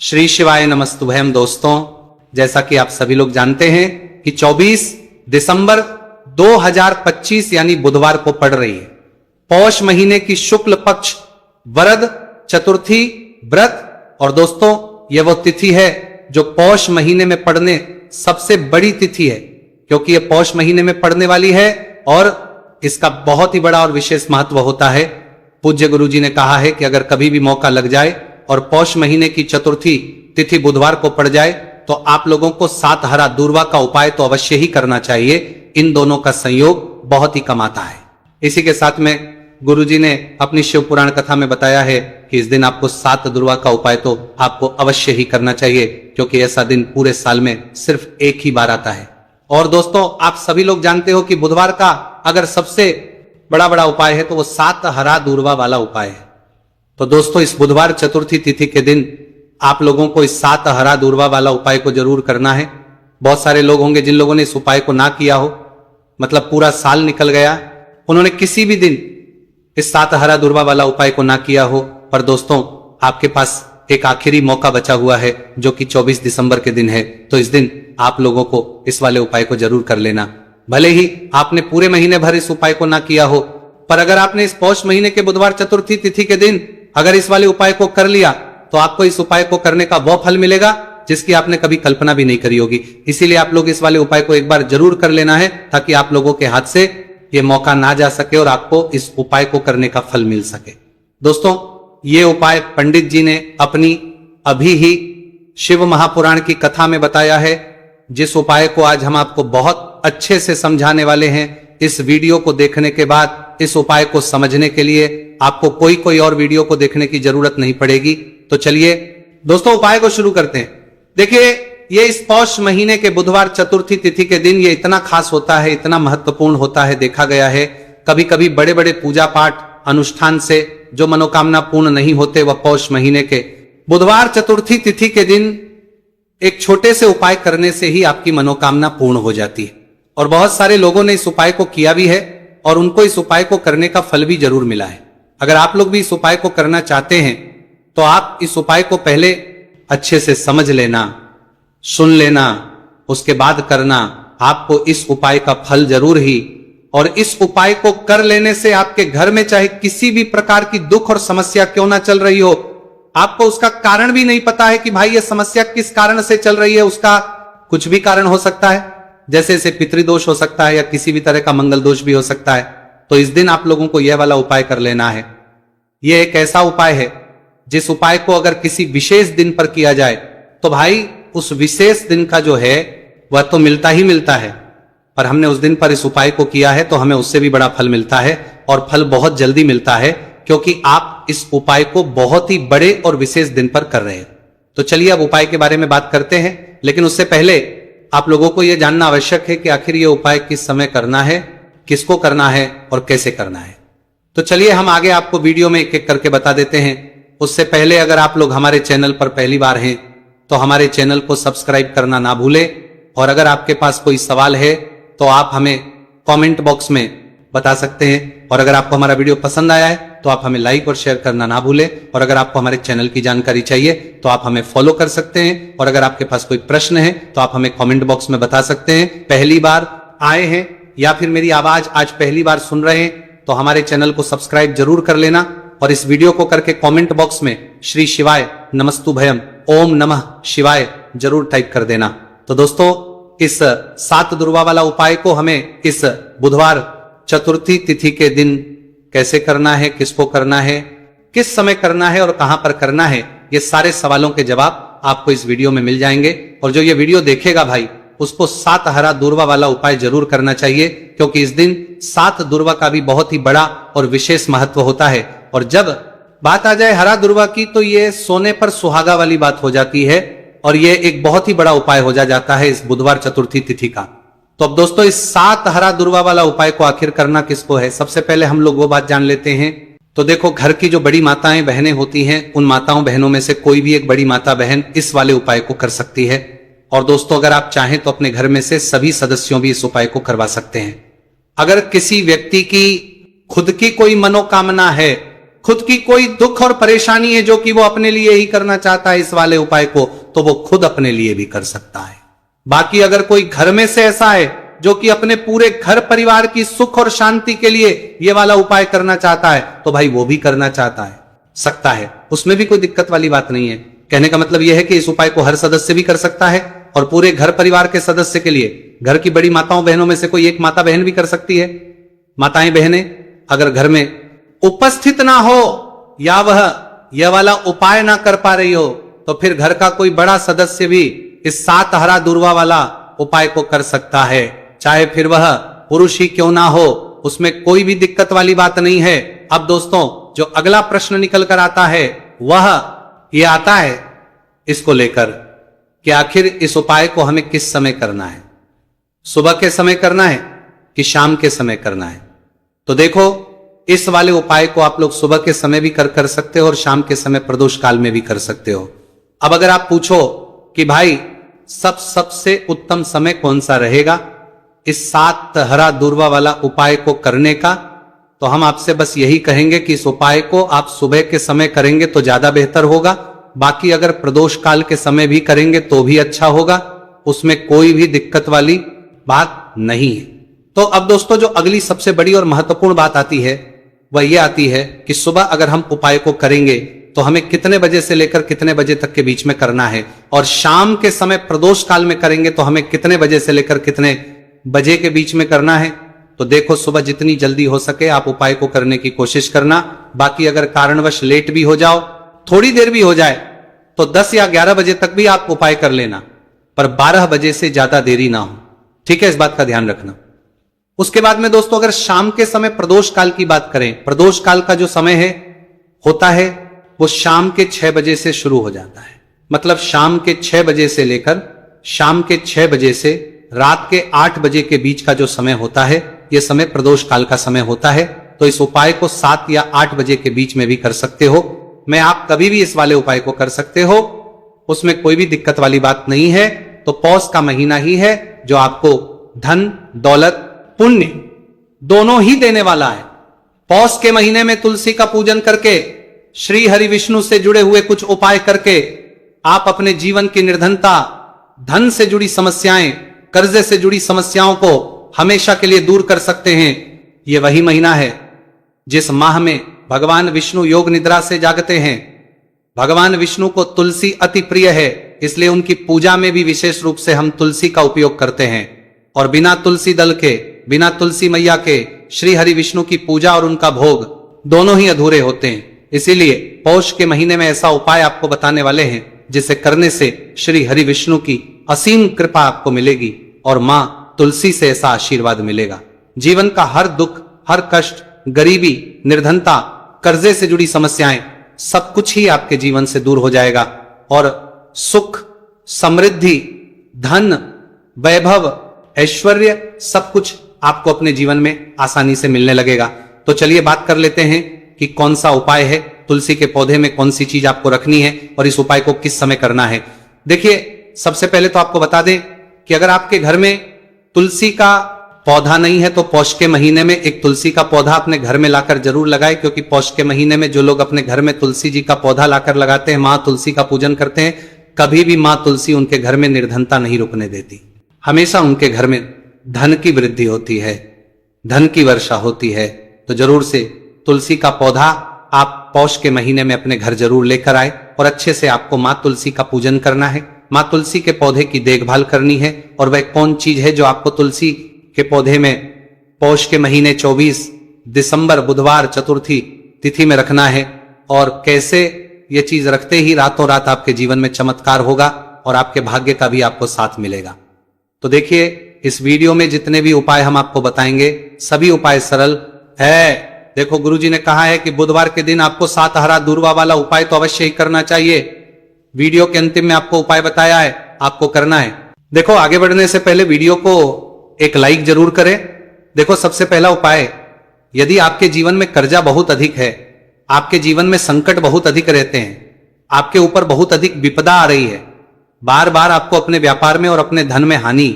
श्री शिवाय नमस्तुभयम। दोस्तों, जैसा कि आप सभी लोग जानते हैं कि 24 दिसंबर 2025 यानी बुधवार को पड़ रही है पौष महीने की शुक्ल पक्ष वरद चतुर्थी व्रत। और दोस्तों, यह वो तिथि है जो पौष महीने में पड़ने सबसे बड़ी तिथि है, क्योंकि यह पौष महीने में पड़ने वाली है और इसका बहुत ही बड़ा और विशेष महत्व होता है। पूज्य गुरु जी ने कहा है कि अगर कभी भी मौका लग जाए और पौष महीने की चतुर्थी तिथि बुधवार को पड़ जाए तो आप लोगों को 7 हरा दूर्वा का उपाय तो अवश्य ही करना चाहिए। इन दोनों का संयोग बहुत ही कम आता है। इसी के साथ में गुरु जी ने अपनी शिव पुराण कथा में बताया है कि इस दिन आपको 7 दूर्वा का उपाय तो आपको अवश्य ही करना चाहिए, क्योंकि ऐसा दिन पूरे साल में सिर्फ एक ही बार आता है। और दोस्तों, आप सभी लोग जानते हो कि बुधवार का अगर सबसे बड़ा उपाय है तो वो 7 हरा दूर्वा वाला उपाय है। तो दोस्तों, इस बुधवार चतुर्थी तिथि के दिन आप लोगों को इस 7 हरा दूर्वा वाला उपाय को जरूर करना है। बहुत सारे लोग होंगे जिन लोगों ने इस उपाय को ना किया हो, मतलब पूरा साल निकल गया, उन्होंने किसी भी दिन इस 7 हरा दूर्वा वाला उपाय को ना किया हो। पर दोस्तों, आपके पास एक आखिरी मौका बचा हुआ है जो कि 24 दिसंबर के दिन है। तो इस दिन आप लोगों को इस वाले उपाय को जरूर कर लेना। भले ही आपने पूरे महीने भर इस उपाय को ना किया हो, पर अगर आपने इस पौष महीने के बुधवार चतुर्थी तिथि के दिन अगर इस वाले उपाय को कर लिया तो आपको इस उपाय को करने का वो फल मिलेगा जिसकी आपने कभी कल्पना भी नहीं करी होगी। इसीलिए आप लोग इस वाले उपाय को एक बार जरूर कर लेना है, ताकि आप लोगों के हाथ से ये मौका ना जा सके और आपको इस उपाय को करने का फल मिल सके। दोस्तों, ये उपाय पंडित जी ने अपनी अभी ही शिव महापुराण की कथा में बताया है, जिस उपाय को आज हम आपको बहुत अच्छे से समझाने वाले हैं। इस वीडियो को देखने के बाद इस उपाय को समझने के लिए आपको कोई और वीडियो को देखने की जरूरत नहीं पड़ेगी। तो चलिए दोस्तों, उपाय को शुरू करते हैं। देखिए, ये इस पौष महीने के बुधवार चतुर्थी तिथि के दिन ये इतना खास होता है, इतना महत्वपूर्ण होता है। देखा गया है कभी कभी बड़े बड़े पूजा पाठ अनुष्ठान से जो मनोकामना पूर्ण नहीं होते, वह पौष महीने के बुधवार चतुर्थी तिथि के दिन एक छोटे से उपाय करने से ही आपकी मनोकामना पूर्ण हो जाती है। और बहुत सारे लोगों ने इस उपाय को किया भी है और उनको इस उपाय को करने का फल भी जरूर मिला है। अगर आप लोग भी इस उपाय को करना चाहते हैं तो आप इस उपाय को पहले अच्छे से समझ लेना, सुन लेना, उसके बाद करना। आपको इस उपाय का फल जरूर ही, और इस उपाय को कर लेने से आपके घर में चाहे किसी भी प्रकार की दुख और समस्या क्यों ना चल रही हो, आपको उसका कारण भी नहीं पता है कि भाई ये समस्या किस कारण से चल रही है, उसका कुछ भी कारण हो सकता है। जैसे इसे पितृदोष हो सकता है या किसी भी तरह का मंगल दोष भी हो सकता है। तो इस दिन आप लोगों को यह वाला उपाय कर लेना है। यह एक ऐसा उपाय है जिस उपाय को अगर किसी विशेष दिन पर किया जाए तो भाई उस विशेष दिन का जो है वह तो मिलता ही मिलता है, पर हमने उस दिन पर इस उपाय को किया है तो हमें उससे भी बड़ा फल मिलता है, और फल बहुत जल्दी मिलता है, क्योंकि आप इस उपाय को बहुत ही बड़े और विशेष दिन पर कर रहे हैं। तो चलिए अब उपाय के बारे में बात करते हैं, लेकिन उससे पहले आप लोगों को यह जानना आवश्यक है कि आखिर यह उपाय किस समय करना है, किसको करना है और कैसे करना है। तो चलिए हम आगे आपको वीडियो में एक एक करके बता देते हैं। उससे पहले अगर आप लोग हमारे चैनल पर पहली बार हैं तो हमारे चैनल को सब्सक्राइब करना ना भूलें, और अगर आपके पास कोई सवाल है तो आप हमें कमेंट बॉक्स में बता सकते हैं। और अगर आपको हमारा वीडियो पसंद आया है तो आप हमें लाइक और शेयर करना ना भूलें। और अगर आपको हमारे चैनल की जानकारी चाहिए तो आप हमें फॉलो कर सकते हैं। और अगर आपके पास कोई प्रश्न है तो आप हमें कमेंट बॉक्स में बता सकते हैं। पहली बार आए हैं या फिर मेरी आवाज आज पहली बार सुन रहे हैं तो हमारे चैनल को सब्सक्राइब जरूर कर लेना, और इस वीडियो को करके कमेंट बॉक्स में श्री शिवाय नमस्तुभयम ओम नमः शिवाय जरूर टाइप कर देना। तो दोस्तों, इस 7 दूर्वा वाला उपाय को हमें इस बुधवार चतुर्थी तिथि के दिन कैसे करना है, किसको करना है, किस समय करना है और कहां पर करना है, ये सारे सवालों के जवाब आपको इस वीडियो में मिल जाएंगे। और जो ये वीडियो देखेगा भाई, उसको 7 हरा दूर्वा वाला उपाय जरूर करना चाहिए, क्योंकि इस दिन 7 दूर्वा का भी बहुत ही बड़ा और विशेष महत्व होता है। और जब बात आ जाए हरा दूर्वा की तो ये सोने पर सुहागा वाली बात हो जाती है, और ये एक बहुत ही बड़ा उपाय हो जाता है इस बुधवार चतुर्थी तिथि का। तो अब दोस्तों, इस 7 हरा दूर्वा वाला उपाय को आखिर करना किसको है, सबसे पहले हम लोग वो बात जान लेते हैं। तो देखो, घर की जो बड़ी माताएं बहनें होती हैं, उन माताओं बहनों में से कोई भी एक बड़ी माता बहन इस वाले उपाय को कर सकती है। और दोस्तों, अगर आप चाहें तो अपने घर में से सभी सदस्यों भी इस उपाय को करवा सकते हैं। अगर किसी व्यक्ति की खुद की कोई मनोकामना है खुद की कोई दुख और परेशानी है जो कि वो अपने लिए ही करना चाहता है इस वाले उपाय को, तो वो खुद अपने लिए भी कर सकता है। बाकी अगर कोई घर में से ऐसा है जो कि अपने पूरे घर परिवार की सुख और शांति के लिए ये वाला उपाय करना चाहता है, तो भाई वो भी करना चाहता है, सकता है, उसमें भी कोई दिक्कत वाली बात नहीं है। कहने का मतलब यह है कि इस उपाय को हर सदस्य भी कर सकता है और पूरे घर परिवार के सदस्य के लिए, घर की बड़ी माताओं बहनों में से कोई एक माता बहन भी कर सकती है। माताएं बहनें अगर घर में उपस्थित ना हो या वह यह वाला उपाय ना कर पा रही हो, तो फिर घर का कोई बड़ा सदस्य भी इस 7 हरा दूर्वा वाला उपाय को कर सकता है, चाहे फिर वह पुरुष ही क्यों ना हो, उसमें कोई भी दिक्कत वाली बात नहीं है। अब दोस्तों, जो अगला प्रश्न निकल कर आता है वह यह आता है इसको लेकर कि आखिर इस उपाय को हमें किस समय करना है, सुबह के समय करना है कि शाम के समय करना है। तो देखो, इस वाले उपाय को आप लोग सुबह के समय भी कर सकते हो और शाम के समय प्रदोष काल में भी कर सकते हो। अब अगर आप पूछो कि भाई सबसे उत्तम समय कौन सा रहेगा इस 7 हरा दूर्वा वाला उपाय को करने का, तो हम आपसे बस यही कहेंगे कि इस उपाय को आप सुबह के समय करेंगे तो ज्यादा बेहतर होगा। बाकी अगर प्रदोष काल के समय भी करेंगे तो भी अच्छा होगा, उसमें कोई भी दिक्कत वाली बात नहीं है। तो अब दोस्तों, जो अगली सबसे बड़ी और महत्वपूर्ण बात आती है वह यह आती है कि सुबह अगर हम उपाय को करेंगे तो हमें कितने बजे से लेकर कितने बजे तक के बीच में करना है, और शाम के समय प्रदोष काल में करेंगे तो हमें कितने बजे से लेकर कितने बजे के बीच में करना है। तो देखो, सुबह जितनी जल्दी हो सके आप उपाय को करने की कोशिश करना। बाकी अगर कारणवश लेट भी हो जाओ, थोड़ी देर भी हो जाए, तो 10 या 11 बजे तक भी आप उपाय कर लेना, पर 12 बजे से ज्यादा देरी ना हो, ठीक है, इस बात का ध्यान रखना। उसके बाद में दोस्तों, अगर शाम के समय प्रदोष काल की बात करें, प्रदोष काल का जो समय है होता है वो शाम के 6 बजे से शुरू हो जाता है। मतलब शाम के 6 बजे से लेकर शाम के 6 बजे से रात के 8 बजे के बीच का जो समय होता है, यह समय प्रदोष काल का समय होता है। तो इस उपाय को 7 या 8 बजे के बीच में भी कर सकते हो। मैं आप कभी भी इस वाले उपाय को कर सकते हो, उसमें कोई भी दिक्कत वाली बात नहीं है। तो पौष का महीना ही है जो आपको धन, दौलत, पुण्य दोनों ही देने वाला है। पौष के महीने में तुलसी का पूजन करके, श्री हरि विष्णु से जुड़े हुए कुछ उपाय करके आप अपने जीवन की निर्धनता, धन से जुड़ी समस्याएं, कर्जे से जुड़ी समस्याओं को हमेशा के लिए दूर कर सकते हैं। यह वही महीना है जिस माह में भगवान विष्णु योग निद्रा से जागते हैं। भगवान विष्णु को तुलसी अति प्रिय है, इसलिए उनकी पूजा में भी विशेष रूप से हम तुलसी का उपयोग करते हैं। और बिना तुलसी दल के, बिना तुलसी मैया के श्री हरि विष्णु की पूजा और उनका भोग दोनों ही अधूरे होते हैं। इसीलिए पौष के महीने में ऐसा उपाय आपको बताने वाले हैं जिसे करने से श्री हरि विष्णु की असीम कृपा आपको मिलेगी और मां तुलसी से ऐसा आशीर्वाद मिलेगा। जीवन का हर दुख, हर कष्ट, गरीबी, निर्धनता, कर्जे से जुड़ी समस्याएं, सब कुछ ही आपके जीवन से दूर हो जाएगा और सुख, समृद्धि, धन, वैभव, ऐश्वर्य सब कुछ आपको अपने जीवन में आसानी से मिलने लगेगा। तो चलिए बात कर लेते हैं कि कौन सा उपाय है, तुलसी के पौधे में कौन सी चीज आपको रखनी है और इस उपाय को किस समय करना है। देखिए, सबसे पहले तो आपको बता दें कि अगर आपके घर में तुलसी का पौधा नहीं है तो पौष के महीने में एक तुलसी का पौधा अपने घर में लाकर जरूर लगाएं, क्योंकि पौष के महीने में जो लोग अपने घर में तुलसी जी का पौधा लाकर लगाते हैं, मां तुलसी का पूजन करते हैं, कभी भी मां तुलसी उनके घर में निर्धनता नहीं रुकने देती। हमेशा उनके घर में धन की वृद्धि होती है, धन की वर्षा होती है। तो जरूर से तुलसी का पौधा आप पौष के महीने में अपने घर जरूर लेकर आए और अच्छे से आपको मां तुलसी का पूजन करना है, मां तुलसी के पौधे की देखभाल करनी है। और वह कौन चीज है जो आपको तुलसी के पौधे में पौष के महीने 24 दिसंबर बुधवार चतुर्थी तिथि में रखना है, और कैसे ये चीज रखते ही रातों रात आपके जीवन में चमत्कार होगा और आपके भाग्य का भी आपको साथ मिलेगा। तो देखिए, इस वीडियो में जितने भी उपाय हम आपको बताएंगे सभी उपाय सरल है। देखो, गुरुजी ने कहा है कि बुधवार के दिन आपको 7 हरा दूर्वा वाला उपाय तो अवश्य ही करना चाहिए। वीडियो के अंतिम में आपको उपाय बताया है, आपको करना है। देखो, आगे बढ़ने से पहले वीडियो को एक लाइक जरूर करें। देखो, सबसे पहला उपाय, यदि आपके जीवन में कर्जा बहुत अधिक है, आपके जीवन में संकट बहुत अधिक रहते हैं, आपके ऊपर बहुत अधिक विपदा आ रही है, बार बार आपको अपने व्यापार में और अपने धन में हानि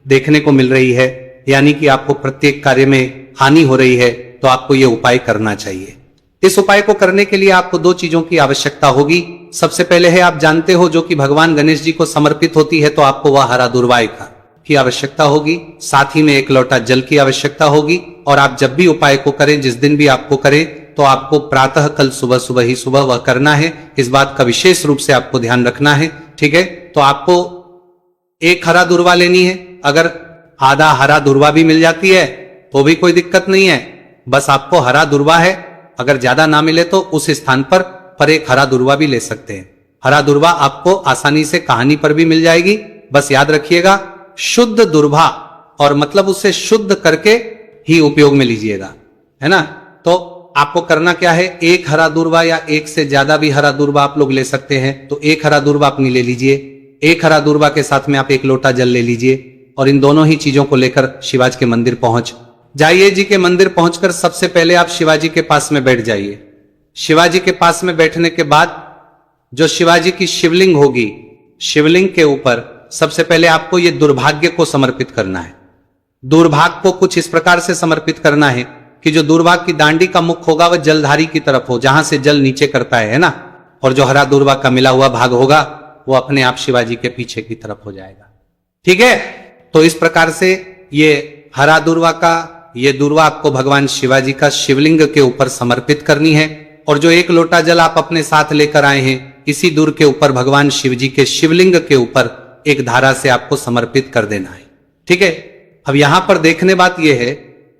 देखने को मिल रही है, यानी कि आपको प्रत्येक कार्य में हानि हो रही है, तो आपको यह उपाय करना चाहिए। इस उपाय को करने के लिए आपको दो चीजों की आवश्यकता होगी। सबसे पहले है, आप जानते हो, जो कि भगवान गणेश जी को समर्पित होती है, तो आपको वह हरा दूर्वा की आवश्यकता होगी। साथ ही में एक लोटा जल की आवश्यकता होगी। और आप जब भी उपाय को करें, जिस दिन भी आपको करें, तो आपको प्रातः कल सुबह सुबह ही सुबह वह करना है। इस बात का विशेष रूप से आपको ध्यान रखना है, ठीक है। तो आपको एक हरा दूर्वा लेनी है। अगर आधा हरा दूर्वा भी मिल जाती है तो भी कोई दिक्कत नहीं है, बस आपको हरा दूर्वा है। अगर ज्यादा ना मिले तो उस स्थान पर एक हरा दूर्वा भी ले सकते हैं। हरा दूर्वा आपको आसानी से कहानी पर भी मिल जाएगी। बस याद रखिएगा, शुद्ध दूर्वा, और मतलब उसे शुद्ध करके ही उपयोग में लीजिएगा, है ना। तो आपको करना क्या है, एक हरा दूर्वा या एक से ज्यादा भी हरा दूर्वा आप लोग ले सकते हैं। तो एक हरा दूर्वा अपनी ले लीजिए। एक हरा दूर्वा के साथ में आप एक लोटा जल ले लीजिए, और इन दोनों ही चीजों को लेकर शिवाजी के मंदिर पहुंच जाइए। जी के मंदिर पहुंचकर सबसे पहले आप शिवाजी के पास में बैठ जाइए। शिवाजी के पास में बैठने के बाद जो शिवाजी की शिवलिंग होगी, शिवलिंग के ऊपर सबसे पहले आपको ये दुर्भाग्य को समर्पित करना है। दुर्भाग्य को कुछ इस प्रकार से समर्पित करना है कि जो दुर्भाग्य की दांडी का मुख होगा वह जलधारी की तरफ हो, जहां से जल नीचे करता है ना। और जो हरा दूर्वा का मिला हुआ भाग होगा वो अपने आप शिवाजी के पीछे की तरफ हो जाएगा, ठीक है। तो इस प्रकार से ये हरा दूर्वा का ये दूर्वा आपको भगवान शिवाजी का शिवलिंग के ऊपर समर्पित करनी है। और जो एक लोटा जल आप अपने साथ लेकर आए हैं, इसी दूर के ऊपर भगवान शिव जी के शिवलिंग के ऊपर एक धारा से आपको समर्पित कर देना है, ठीक है। अब यहां पर देखने बात यह है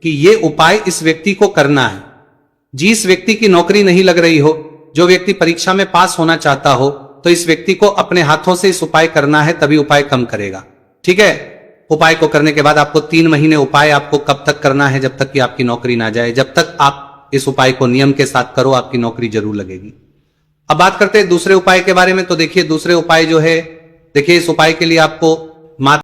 कि यह उपाय इस व्यक्ति को करना है जिस व्यक्ति की नौकरी नहीं लग रही हो, जो व्यक्ति परीक्षा में पास होना चाहता हो, तो इस व्यक्ति को अपने हाथों से इस उपाय करना है, तभी उपाय कम करेगा, ठीक है। उपाय को करने के बाद आपको 3 महीने उपाय आपको कब तक करना है, जब तक कि आपकी नौकरी ना जाए। जब तक आप इस उपाय को नियम के साथ करो, आपकी नौकरी जरूर लगेगी। अब बात करते हैं दूसरे उपाय के बारे में। तो देखिए, दूसरे उपाय जो है, देखिए, इस उपाय के लिए आपको